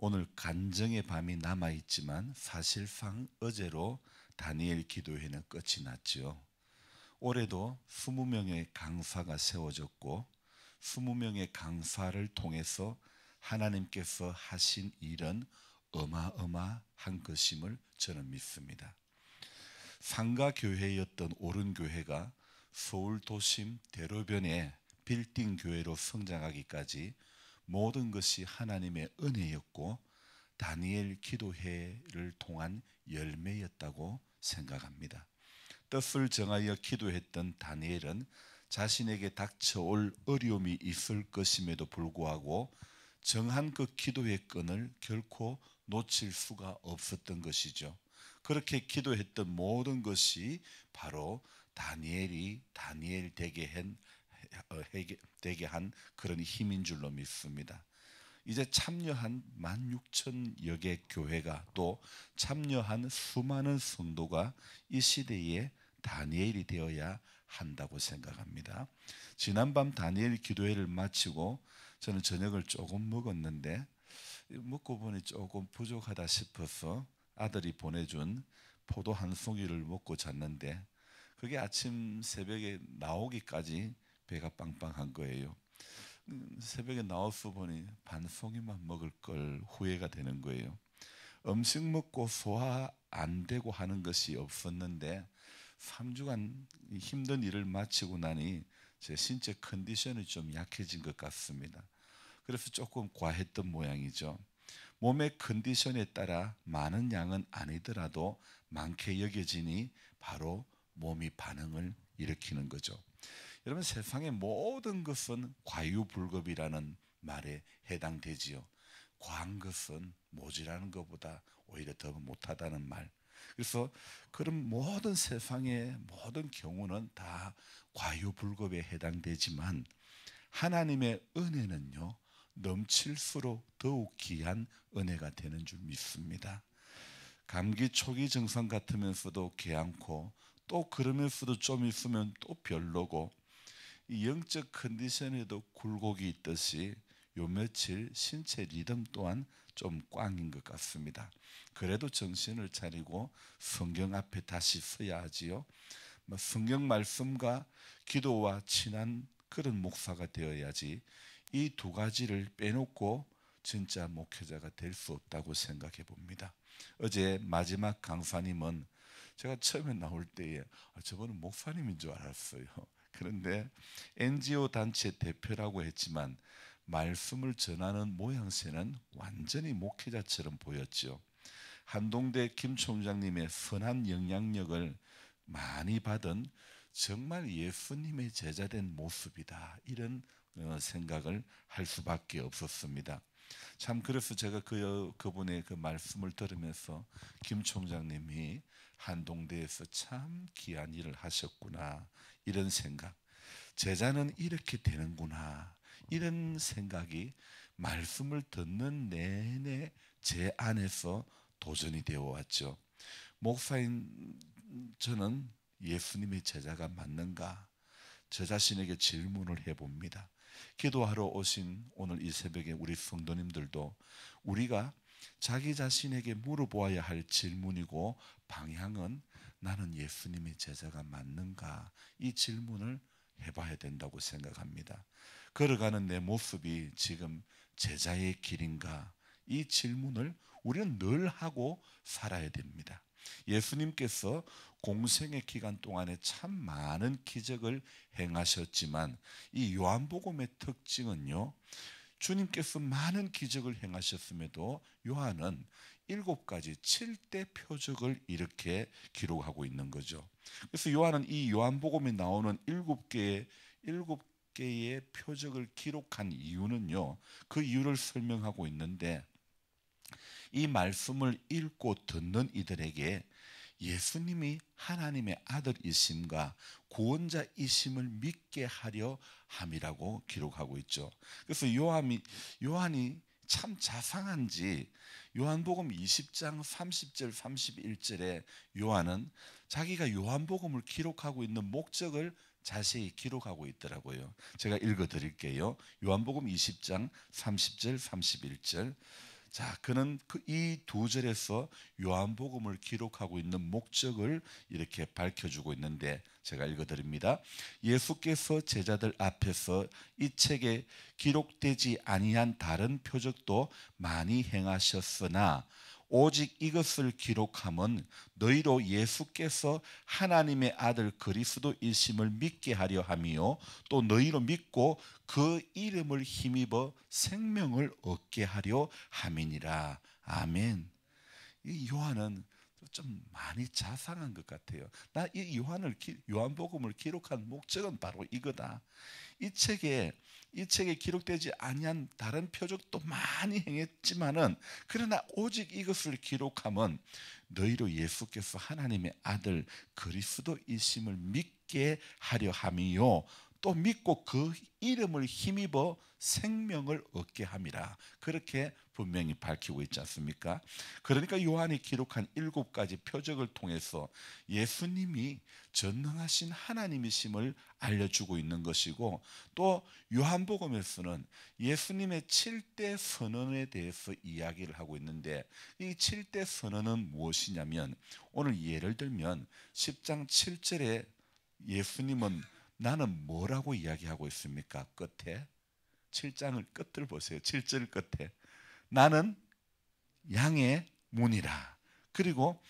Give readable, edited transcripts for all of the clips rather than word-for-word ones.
오늘 간증의 밤이 남아있지만 사실상 어제로 다니엘 기도회는 끝이 났죠. 올해도 20명의 강사가 세워졌고 20명의 강사를 통해서 하나님께서 하신 일은 어마어마한 것임을 저는 믿습니다. 상가교회였던 오른교회가 서울 도심 대로변의 빌딩 교회로 성장하기까지 모든 것이 하나님의 은혜였고 다니엘 기도회를 통한 열매였다고 생각합니다. 뜻을 정하여 기도했던 다니엘은 자신에게 닥쳐올 어려움이 있을 것임에도 불구하고 정한 그 기도의 끈을 결코 놓칠 수가 없었던 것이죠. 그렇게 기도했던 모든 것이 바로 다니엘이 다니엘 되게 한 그런 힘인 줄로 믿습니다. 이제 참여한 16,000여 개 교회가 또 참여한 수많은 성도가 이 시대에 다니엘이 되어야 한다고 생각합니다. 지난밤 다니엘 기도회를 마치고 저는 저녁을 조금 먹었는데 먹고 보니 조금 부족하다 싶어서 아들이 보내준 포도 한 송이를 먹고 잤는데 그게 아침 새벽에 나오기까지 배가 빵빵한 거예요. 새벽에 나와서 보니 반 송이만 먹을 걸 후회가 되는 거예요. 음식 먹고 소화 안 되고 하는 것이 없었는데 3주간 힘든 일을 마치고 나니 제 신체 컨디션이 좀 약해진 것 같습니다. 그래서 조금 과했던 모양이죠. 몸의 컨디션에 따라 많은 양은 아니더라도 많게 여겨지니 바로 몸이 반응을 일으키는 거죠. 여러분, 세상의 모든 것은 과유불급이라는 말에 해당되지요. 과한 것은 모자라는 것보다 오히려 더 못하다는 말. 그래서 그런 모든 세상의 모든 경우는 다 과유불급에 해당되지만 하나님의 은혜는요, 넘칠수록 더욱 귀한 은혜가 되는 줄 믿습니다. 감기 초기 증상 같으면서도 괜찮고 또 그러면서도 좀 있으면 또 별로고 이 영적 컨디션에도 굴곡이 있듯이 요 며칠 신체 리듬 또한 좀 꽝인 것 같습니다. 그래도 정신을 차리고 성경 앞에 다시 서야 하지요. 성경 말씀과 기도와 친한 그런 목사가 되어야지 이 두 가지를 빼놓고 진짜 목회자가 될 수 없다고 생각해 봅니다. 어제 마지막 강사님은 제가 처음에 나올 때에 저분은 목사님인 줄 알았어요. 그런데 NGO 단체 대표라고 했지만 말씀을 전하는 모양새는 완전히 목회자처럼 보였죠. 한동대 김 총장님의 선한 영향력을 많이 받은 정말 예수님의 제자된 모습이다, 이런 생각을 할 수밖에 없었습니다. 참 그래서 제가 그분의 그 말씀을 들으면서 김 총장님이 한동대에서 참 귀한 일을 하셨구나, 이런 생각, 제자는 이렇게 되는구나, 이런 생각이 말씀을 듣는 내내 제 안에서 도전이 되어 왔죠. 목사인 저는 예수님의 제자가 맞는가? 저 자신에게 질문을 해봅니다. 기도하러 오신 오늘 이 새벽에 우리 성도님들도 우리가 자기 자신에게 물어보아야 할 질문이고 방향은 나는 예수님의 제자가 맞는가? 이 질문을 해봐야 된다고 생각합니다. 걸어가는 내 모습이 지금 제자의 길인가? 이 질문을 우리는 늘 하고 살아야 됩니다. 예수님께서 공생의 기간 동안에 참 많은 기적을 행하셨지만 이 요한복음의 특징은요, 주님께서 많은 기적을 행하셨음에도 요한은 7가지 7대 표적을 이렇게 기록하고 있는 거죠. 그래서 요한은 이 요한복음에 나오는 7개의 표적을 기록한 이유는요, 그 이유를 설명하고 있는데, 이 말씀을 읽고 듣는 이들에게 예수님이 하나님의 아들이심과 구원자이심을 믿게 하려 함이라고 기록하고 있죠. 그래서 요한이 참 자상한지 요한복음 20장 30절 31절에 요한은 자기가 요한복음을 기록하고 있는 목적을 자세히 기록하고 있더라고요. 제가 읽어 드릴게요. 요한복음 20장 30절 31절, 자, 그는 이 두 절에서 요한복음을 기록하고 있는 목적을 이렇게 밝혀주고 있는데 제가 읽어드립니다. 예수께서 제자들 앞에서 이 책에 기록되지 아니한 다른 표적도 많이 행하셨으나 오직 이것을 기록함은 너희로 예수께서 하나님의 아들 그리스도이심을 믿게 하려 함이요 또 너희로 믿고 그 이름을 힘입어 생명을 얻게 하려 함이니라. 아멘. 이 요한은 좀 많이 자상한 것 같아요. 나 이 요한복음을 기록한 목적은 바로 이거다. 이 책에 기록되지 아니한 다른 표적도 많이 행했지만은 그러나 오직 이것을 기록함은 너희로 예수께서 하나님의 아들 그리스도이심을 믿게 하려 함이요 또 믿고 그 이름을 힘입어 생명을 얻게 함이라. 그렇게 분명히 밝히고 있지 않습니까? 그러니까 요한이 기록한 7가지 표적을 통해서 예수님이 전능하신 하나님이심을 알려주고 있는 것이고 또 요한복음에서는 예수님의 7대 선언에 대해서 이야기를 하고 있는데 이 7대 선언은 무엇이냐면 오늘 예를 들면 10장 7절에 예수님은 나는 뭐라고 이야기하고 있습니까? 끝에 7장을 끝을 보세요. 7절 끝에 나는 양의 문이라. 그리고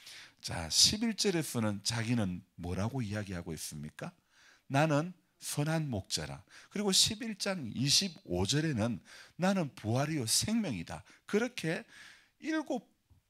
자 11절에서는 자기는 뭐라고 이야기하고 있습니까? 나는 선한 목자라. 그리고 11장 25절에는 나는 부활이요 생명이다. 그렇게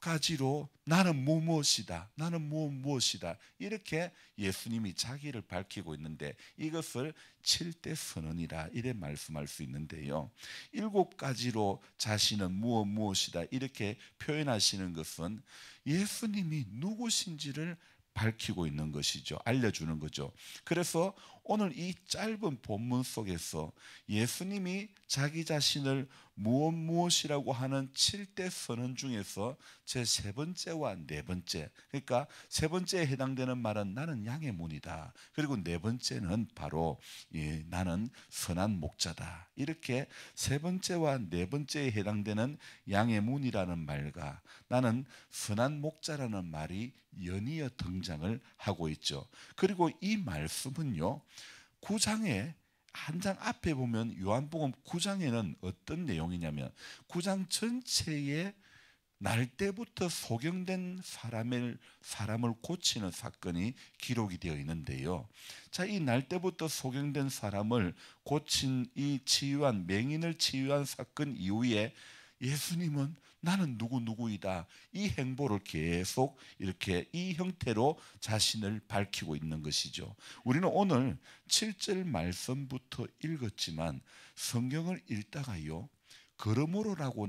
7가지로 나는 무엇이다. 나는 무엇이다. 이렇게 예수님이 자기를 밝히고 있는데 이것을 7대 선언이라 이래 말씀할 수 있는데요. 7가지로 자신은 무엇이다 이렇게 표현하시는 것은 예수님이 누구신지를 밝히고 있는 것이죠. 알려주는 거죠. 그래서 오늘 이 짧은 본문 속에서 예수님이 자기 자신을 무엇이라고 하는 7대 선언 중에서 제 3번째와 4번째, 그러니까 3번째에 해당되는 말은 나는 양의 문이다. 그리고 4번째는 바로 나는 선한 목자다. 이렇게 3번째와 4번째에 해당되는 양의 문이라는 말과 나는 선한 목자라는 말이 연이어 등장을 하고 있죠. 그리고 이 말씀은요 9장에 한 장 앞에 보면 요한복음 9장에는 어떤 내용이냐면 9장 전체에 날 때부터 소경된 사람을 고치는 사건이 기록이 되어 있는데요. 자, 이 날 때부터 소경된 사람을 고친 이 치유한 맹인을 치유한 사건 이후에 예수님은 나는 누구이다. 이 행보를 계속 이렇게 이 형태로 자신을 밝히고 있는 것이죠. 우리는 오늘 7절 말씀부터 읽었지만 성경을 읽다가요. 그러므로라고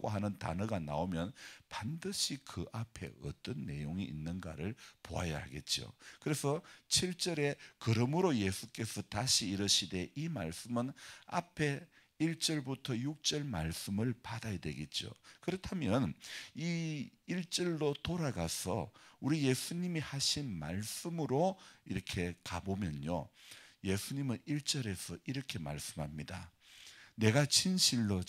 하는 단어가 나오면 반드시 그 앞에 어떤 내용이 있는가를 보아야 하겠죠. 그래서 7절에 그러므로 예수께서 다시 이르시되 이 말씀은 앞에 1절부터 6절 말씀을 받아야 되겠죠. 그렇다면 이 1절로 돌아가서 우리 예수님이 하신 말씀으로 이렇게 가보면요. 예수님은 1절에서 이렇게 말씀합니다. 내가 진실로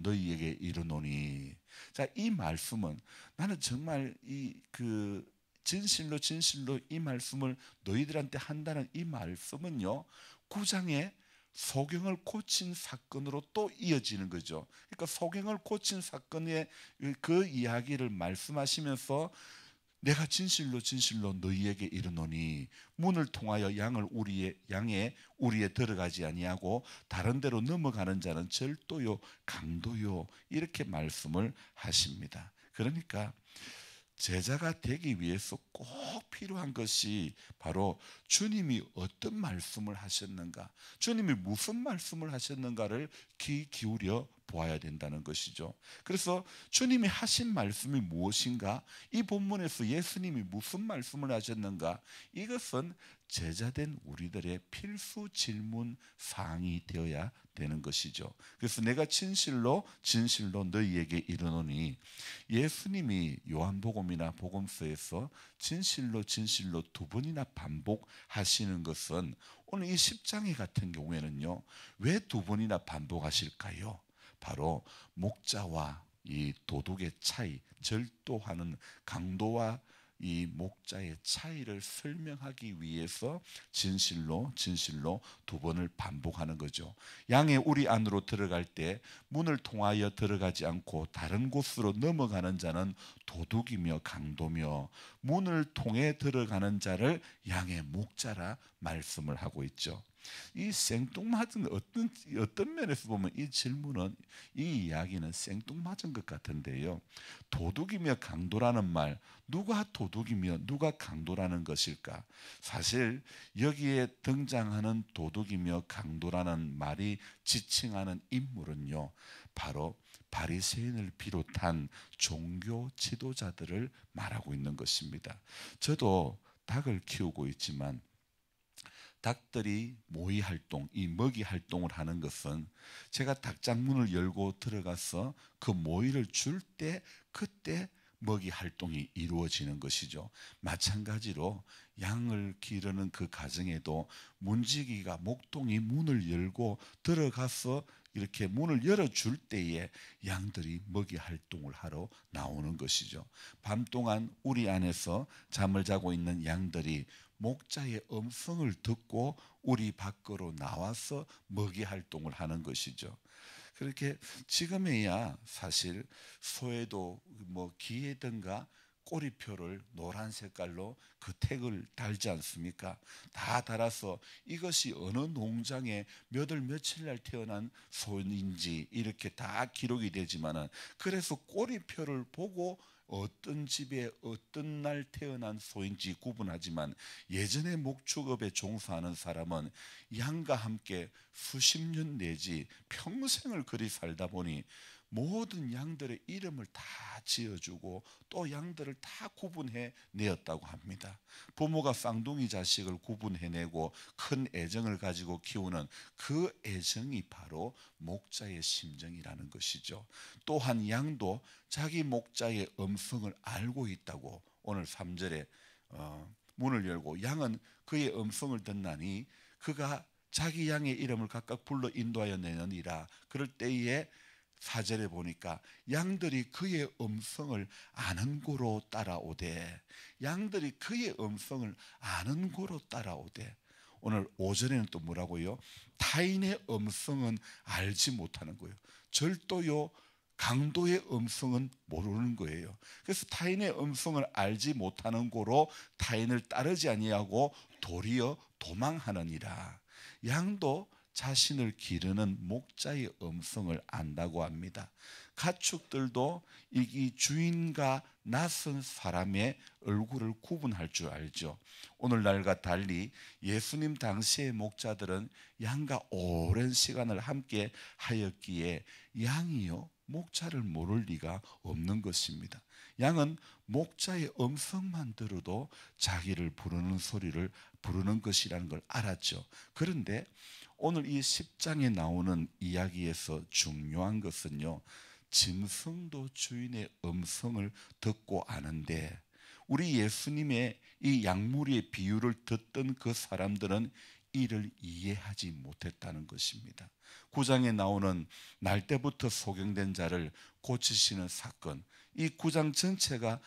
너희에게 이르노니. 자, 이 말씀은 나는 정말 진실로 이 말씀을 너희들한테 한다는 이 말씀은요. 9장에 소경을 고친 사건으로 또 이어지는 거죠. 그러니까 소경을 고친 사건의 그 이야기를 말씀하시면서 내가 진실로 너희에게 이르노니 문을 통하여 양에 우리에 들어가지 아니하고 다른 데로 넘어가는 자는 절도요 강도요 이렇게 말씀을 하십니다. 그러니까 제자가 되기 위해서 꼭 필요한 것이 바로 주님이 어떤 말씀을 하셨는가, 주님이 무슨 말씀을 하셨는가를 귀 기울여 보아야 된다는 것이죠. 그래서 주님이 하신 말씀이 무엇인가, 이 본문에서 예수님이 무슨 말씀을 하셨는가, 이것은 제자된 우리들의 필수 질문 사항이 되어야 되는 것이죠. 그래서 내가 진실로 너희에게 이르노니, 예수님이 요한복음이나 복음서에서 진실로 2번이나 반복하시는 것은 오늘 이 10장의 같은 경우에는요 왜 2번이나 반복하실까요? 바로 목자와 이 도둑의 차이, 절도하는 강도와 이 목자의 차이를 설명하기 위해서 진실로 두 번을 반복하는 거죠. 양의 우리 안으로 들어갈 때 문을 통하여 들어가지 않고 다른 곳으로 넘어가는 자는 도둑이며 강도며, 문을 통해 들어가는 자를 양의 목자라 말씀을 하고 있죠. 이 생뚱맞은 어떤 면에서 보면 이 질문은, 이 이야기는 생뚱맞은 것 같은데요. 도둑이며 강도라는 말, 누가 도둑이며 누가 강도라는 것일까? 사실 여기에 등장하는 도둑이며 강도라는 말이 지칭하는 인물은요, 바로 바리새인을 비롯한 종교 지도자들을 말하고 있는 것입니다. 저도 닭을 키우고 있지만 닭들이 모이 활동, 이 먹이 활동을 하는 것은 제가 닭장문을 열고 들어가서 그 모이를 줄 때 그때 먹이 활동이 이루어지는 것이죠. 마찬가지로 양을 기르는 그 가정에도 문지기가, 목동이 문을 열고 들어가서 이렇게 문을 열어줄 때에 양들이 먹이 활동을 하러 나오는 것이죠. 밤 동안 우리 안에서 잠을 자고 있는 양들이 목자의 음성을 듣고 우리 밖으로 나와서 먹이 활동을 하는 것이죠. 그렇게 지금에야 사실 소에도 뭐 기에든가 꼬리표를 노란 색깔로 그 택을 달지 않습니까? 다 달아서 이것이 어느 농장에 몇 월 며칠 날 태어난 소인지 이렇게 다 기록이 되지만은, 그래서 꼬리표를 보고 어떤 집에 어떤 날 태어난 소인지 구분하지만, 예전에 목축업에 종사하는 사람은 양과 함께 수십 년 내지 평생을 그리 살다 보니 모든 양들의 이름을 다 지어주고 또 양들을 다 구분해 내었다고 합니다. 부모가 쌍둥이 자식을 구분해내고 큰 애정을 가지고 키우는 그 애정이 바로 목자의 심정이라는 것이죠. 또한 양도 자기 목자의 음성을 알고 있다고 오늘 3절에 문을 열고 양은 그의 음성을 듣나니 그가 자기 양의 이름을 각각 불러 인도하여 내느니라. 그럴 때에 4절에 보니까 양들이 그의 음성을 아는 고로 따라오되, 양들이 그의 음성을 아는 고로 따라오되, 오늘 5절에는 또 뭐라고요? 타인의 음성은 알지 못하는 거예요. 절도요 강도의 음성은 모르는 거예요. 그래서 타인의 음성을 알지 못하는 고로 타인을 따르지 아니하고 도리어 도망하느니라. 양도 자신을 기르는 목자의 음성을 안다고 합니다. 가축들도 이 주인과 낯선 사람의 얼굴을 구분할 줄 알죠. 오늘날과 달리 예수님 당시의 목자들은 양과 오랜 시간을 함께 하였기에 양이요 목자를 모를 리가 없는 것입니다. 양은 목자의 음성만 들어도 자기를 부르는 소리를 부르는 것이라는 걸 알았죠. 그런데 오늘 이 10장에 나오는 이야기에서 중요한 것은요, 짐승도 주인의 음성을 듣고 아는데, 우리 예수님의 이 양무리의 비유를 듣던 그 사람들은 이를 이해하지 못했다는 것입니다. 9장에 나오는 날 때부터 소경된 자를 고치시는 사건, 이 9장 전체가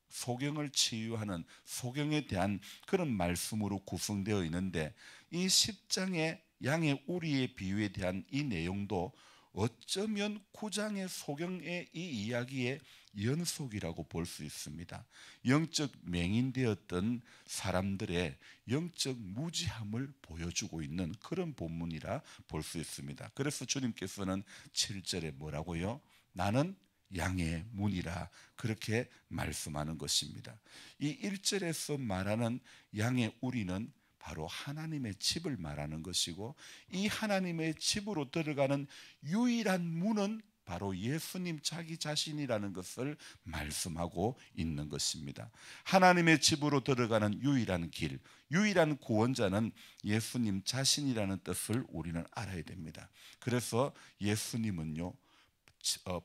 소경을 치유하는, 소경에 대한 그런 말씀으로 구성되어 있는데, 이 10장의 양의 우리의 비유에 대한 이 내용도 어쩌면 9장의 소경의 이 이야기의 연속이라고 볼 수 있습니다. 영적 맹인되었던 사람들의 영적 무지함을 보여주고 있는 그런 본문이라 볼 수 있습니다. 그래서 주님께서는 7절에 뭐라고요? 나는 양의 문이라 그렇게 말씀하는 것입니다. 이 1절에서 말하는 양의 우리는 바로 하나님의 집을 말하는 것이고, 이 하나님의 집으로 들어가는 유일한 문은 바로 예수님 자기 자신이라는 것을 말씀하고 있는 것입니다. 하나님의 집으로 들어가는 유일한 길, 유일한 구원자는 예수님 자신이라는 뜻을 우리는 알아야 됩니다. 그래서 예수님은요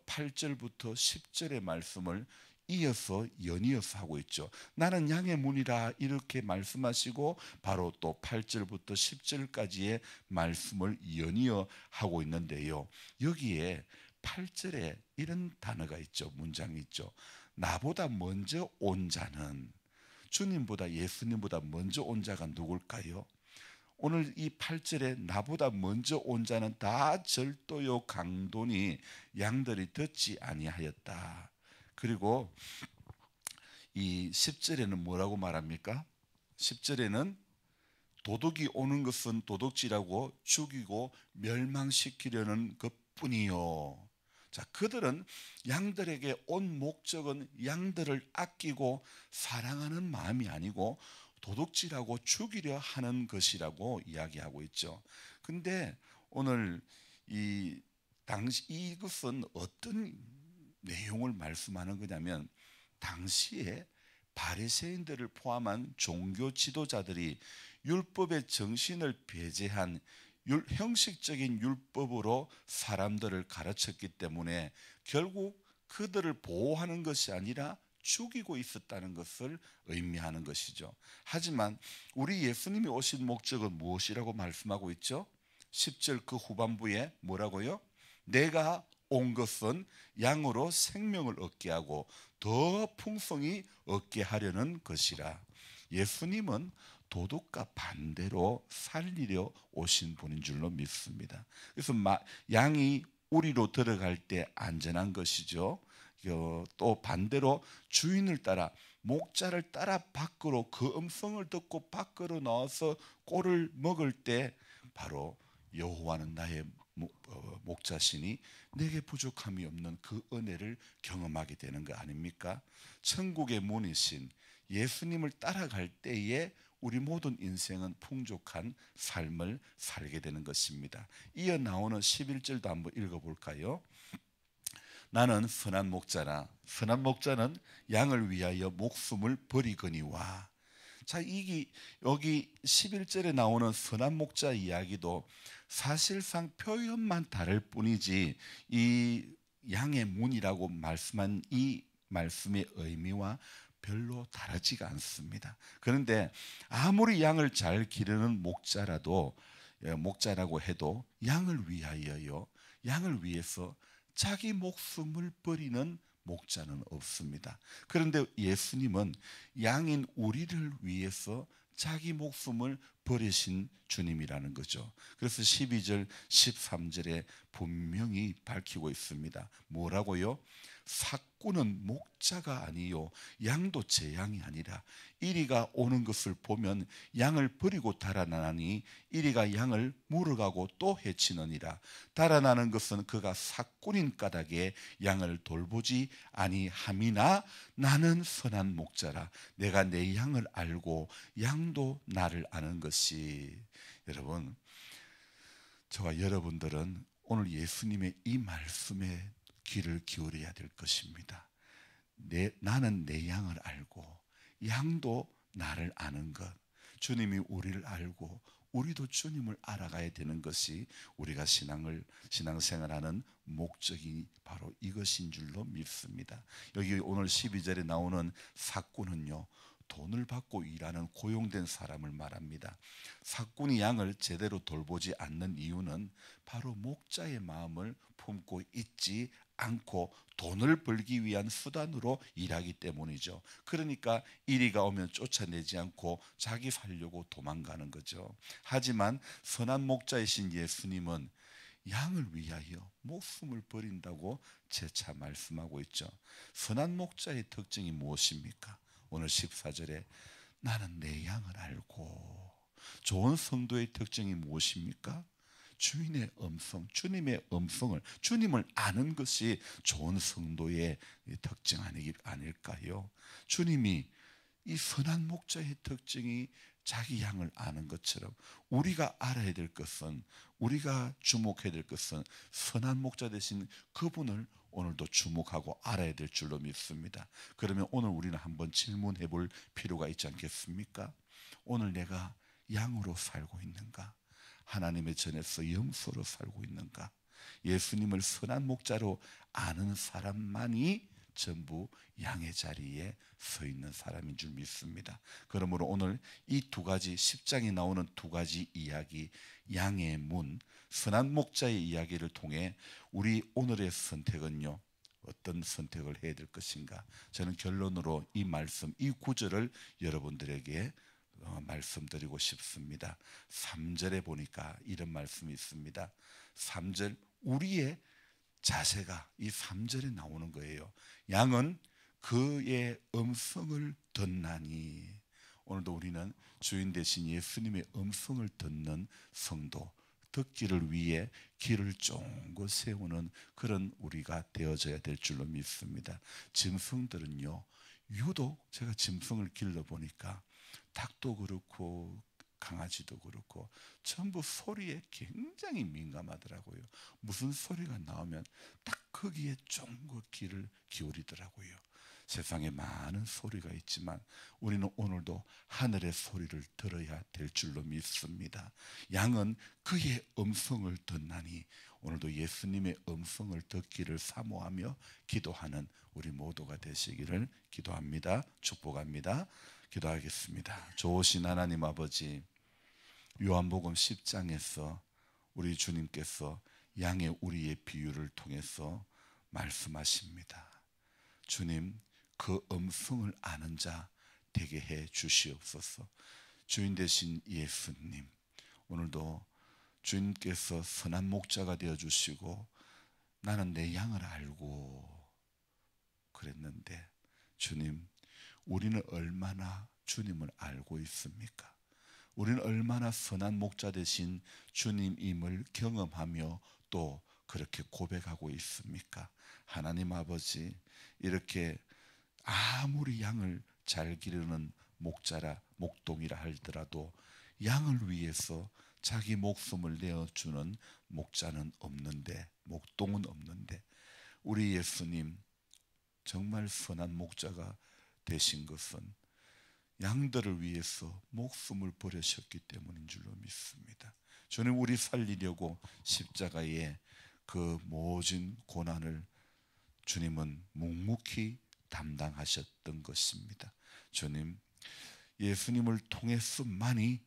8절부터 10절의 말씀을 이어서 연이어서 하고 있죠. 나는 양의 문이라 이렇게 말씀하시고 바로 또 8절부터 10절까지의 말씀을 연이어 하고 있는데요. 여기에 8절에 이런 단어가 있죠. 문장이 있죠. 나보다 먼저 온 자는, 주님보다 예수님보다 먼저 온 자가 누굴까요? 오늘 이 8절에 나보다 먼저 온 자는 다 절도요 강도니 양들이 듣지 아니하였다. 그리고 이 10절에는 뭐라고 말합니까? 10절에는 도둑이 오는 것은 도둑질하고 죽이고 멸망시키려는 것뿐이요. 자, 그들은 양들에게 온 목적은 양들을 아끼고 사랑하는 마음이 아니고 도둑질하고 죽이려 하는 것이라고 이야기하고 있죠. 근데 오늘 이것은 어떤 내용을 말씀하는 거냐면, 당시에 바리새인들을 포함한 종교 지도자들이 율법의 정신을 배제한 형식적인 율법으로 사람들을 가르쳤기 때문에 결국 그들을 보호하는 것이 아니라 죽이고 있었다는 것을 의미하는 것이죠. 하지만 우리 예수님이 오신 목적은 무엇이라고 말씀하고 있죠? 10절 그 후반부에 뭐라고요? 내가 온 것은 양으로 생명을 얻게 하고 더 풍성히 얻게 하려는 것이라. 예수님은 도둑과 반대로 살리려 오신 분인 줄로 믿습니다. 그래서 양이 우리로 들어갈 때 안전한 것이죠. 또 반대로 주인을 따라, 목자를 따라 밖으로 그 음성을 듣고 밖으로 나와서 꼴을 먹을 때 바로 여호와는 나의 목자시니 내게 부족함이 없는 그 은혜를 경험하게 되는 거 아닙니까? 천국의 문이신 예수님을 따라갈 때에 우리 모든 인생은 풍족한 삶을 살게 되는 것입니다. 이어 나오는 11절도 한번 읽어볼까요? 나는 선한 목자라. 선한 목자는 양을 위하여 목숨을 버리거니와. 자, 여기 11절에 나오는 선한 목자 이야기도 사실상 표현만 다를 뿐이지 이 양의 문이라고 말씀한 이 말씀의 의미와 별로 다르지가 않습니다. 그런데 아무리 양을 잘 기르는 목자라고 해도 양을 위해서 자기 목숨을 버리는 목자는 없습니다. 그런데 예수님은 양인 우리를 위해서 자기 목숨을 버리신 주님이라는 거죠. 그래서 12절, 13절에 분명히 밝히고 있습니다. 뭐라고요? 삭구는 목자가 아니요 양도 제 양이 아니라 이리가 오는 것을 보면 양을 버리고 달아나니 이리가 양을 물어가고 또 해치느니라. 달아나는 것은 그가 삭꾼인 까닭에 양을 돌보지 아니함이나 나는 선한 목자라. 내가 내 양을 알고 양도 나를 아는 것이. 여러분, 저와 여러분들은 오늘 예수님의 이 말씀에 귀를 기울여야 될 것입니다. 나는 내 양을 알고 양도 나를 아는 것. 주님이 우리를 알고 우리도 주님을 알아가야 되는 것이 우리가 신앙생활하는 목적이 바로 이것인 줄로 믿습니다. 여기 오늘 12절에 나오는 삭꾼은요, 돈을 받고 일하는 고용된 사람을 말합니다. 삭꾼이 양을 제대로 돌보지 않는 이유는 바로 목자의 마음을 품고 있지 않고 돈을 벌기 위한 수단으로 일하기 때문이죠. 그러니까 이리가 오면 쫓아내지 않고 자기 살려고 도망가는 거죠. 하지만 선한 목자이신 예수님은 양을 위하여 목숨을 버린다고 재차 말씀하고 있죠. 선한 목자의 특징이 무엇입니까? 오늘 14절에 나는 내 양을 알고. 좋은 성도의 특징이 무엇입니까? 주님의 주님을 아는 것이 좋은 성도의 특징 아닐까요? 주님이 이 선한 목자의 특징이 자기 양을 아는 것처럼 우리가 알아야 될 것은, 우리가 주목해야 될 것은 선한 목자 되신 그분을 오늘도 주목하고 알아야 될 줄로 믿습니다. 그러면 오늘 우리는 한번 질문해 볼 필요가 있지 않겠습니까? 오늘 내가 양으로 살고 있는가? 하나님의 전에서 염소로 살고 있는가? 예수님을 선한 목자로 아는 사람만이 전부 양의 자리에 서 있는 사람인 줄 믿습니다. 그러므로 오늘 이 두 가지 10장에 나오는 두 가지 이야기, 양의 문, 선한 목자의 이야기를 통해 우리 오늘의 선택은요, 어떤 선택을 해야 될 것인가? 저는 결론으로 이 말씀, 이 구절을 여러분들에게 말씀드리고 싶습니다. 3절에 보니까 이런 말씀이 있습니다. 3절, 우리의 자세가 이 3절에 나오는 거예요. 양은 그의 음성을 듣나니. 오늘도 우리는 주인 대신 예수님의 음성을 듣는 성도, 듣기를 위해 길을 쫑긋 세우는 그런 우리가 되어져야 될 줄로 믿습니다. 짐승들은요, 유독 제가 짐승을 길러보니까 닭도 그렇고 강아지도 그렇고 전부 소리에 굉장히 민감하더라고요. 무슨 소리가 나오면 딱 거기에 쫑긋 귀를 기울이더라고요. 세상에 많은 소리가 있지만 우리는 오늘도 하늘의 소리를 들어야 될 줄로 믿습니다. 양은 그의 음성을 듣나니. 오늘도 예수님의 음성을 듣기를 사모하며 기도하는 우리 모두가 되시기를 기도합니다. 축복합니다. 기도하겠습니다. 좋으신 하나님 아버지, 요한복음 10장에서 우리 주님께서 양의 우리의 비유를 통해서 말씀하십니다. 주님, 그 음성을 아는 자 되게 해 주시옵소서. 주인 되신 예수님, 오늘도 주님께서 선한 목자가 되어 주시고 나는 내 양을 알고 그랬는데, 주님, 우리는 얼마나 주님을 알고 있습니까? 우리는 얼마나 선한 목자 되신 주님임을 경험하며 또 그렇게 고백하고 있습니까? 하나님 아버지, 이렇게 아무리 양을 잘 기르는 목동이라 할지라도 양을 위해서 자기 목숨을 내어주는 목자는 없는데, 목동은 없는데, 우리 예수님 정말 선한 목자가 되신 것은 양들을 위해서 목숨을 버리셨기 때문인 줄로 믿습니다. 주님, 우리 살리려고 십자가에 그 모진 고난을 주님은 묵묵히 담당하셨던 것입니다. 주님, 예수님을 통해서만이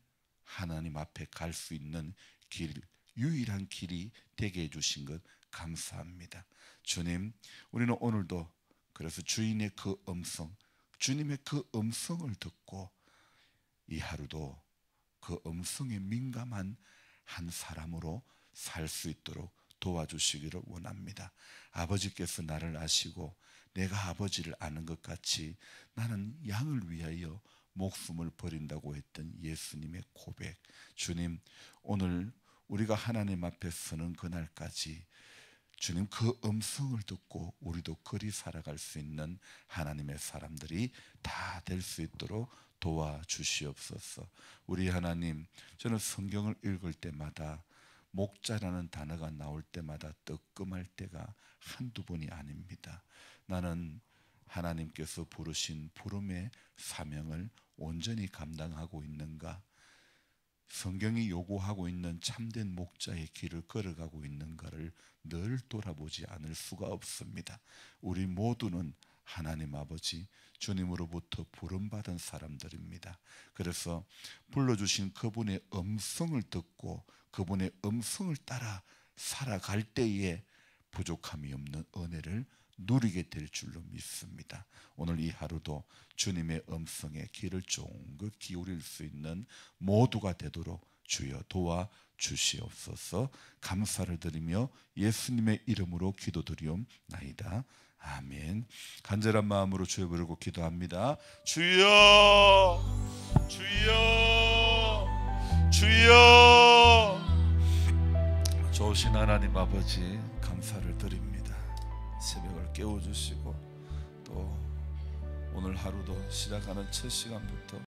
하나님 앞에 갈 수 있는 길, 유일한 길이 되게 해주신 것 감사합니다. 주님, 우리는 오늘도 그래서 주인의 그 음성, 주님의 그 음성을 듣고 이 하루도 그 음성에 민감한 한 사람으로 살 수 있도록 도와주시기를 원합니다. 아버지께서 나를 아시고 내가 아버지를 아는 것 같이 나는 양을 위하여 목숨을 버린다고 했던 예수님의 고백, 주님, 오늘 우리가 하나님 앞에 서는 그날까지 주님 그 음성을 듣고 우리도 그리 살아갈 수 있는 하나님의 사람들이 다 될 수 있도록 도와주시옵소서. 우리 하나님, 저는 성경을 읽을 때마다 목자라는 단어가 나올 때마다 뜨끔할 때가 한두 번이 아닙니다. 나는 하나님께서 부르신 부름의 사명을 온전히 감당하고 있는가? 성경이 요구하고 있는 참된 목자의 길을 걸어가고 있는가를 늘 돌아보지 않을 수가 없습니다. 우리 모두는 하나님 아버지 주님으로부터 부름받은 사람들입니다. 그래서 불러주신 그분의 음성을 듣고 그분의 음성을 따라 살아갈 때에 부족함이 없는 은혜를 누리게 될 줄로 믿습니다. 오늘 이 하루도 주님의 음성에 귀를 쫑긋 기울일 수 있는 모두가 되도록 주여 도와주시옵소서. 감사를 드리며 예수님의 이름으로 기도드리옵나이다. 아멘. 간절한 마음으로 주여 부르고 기도합니다. 주여, 주여, 주여. 좋으신 하나님 아버지, 감사를 드립니다. 새벽을 깨워주시고 또 오늘 하루도 시작하는 첫 시간부터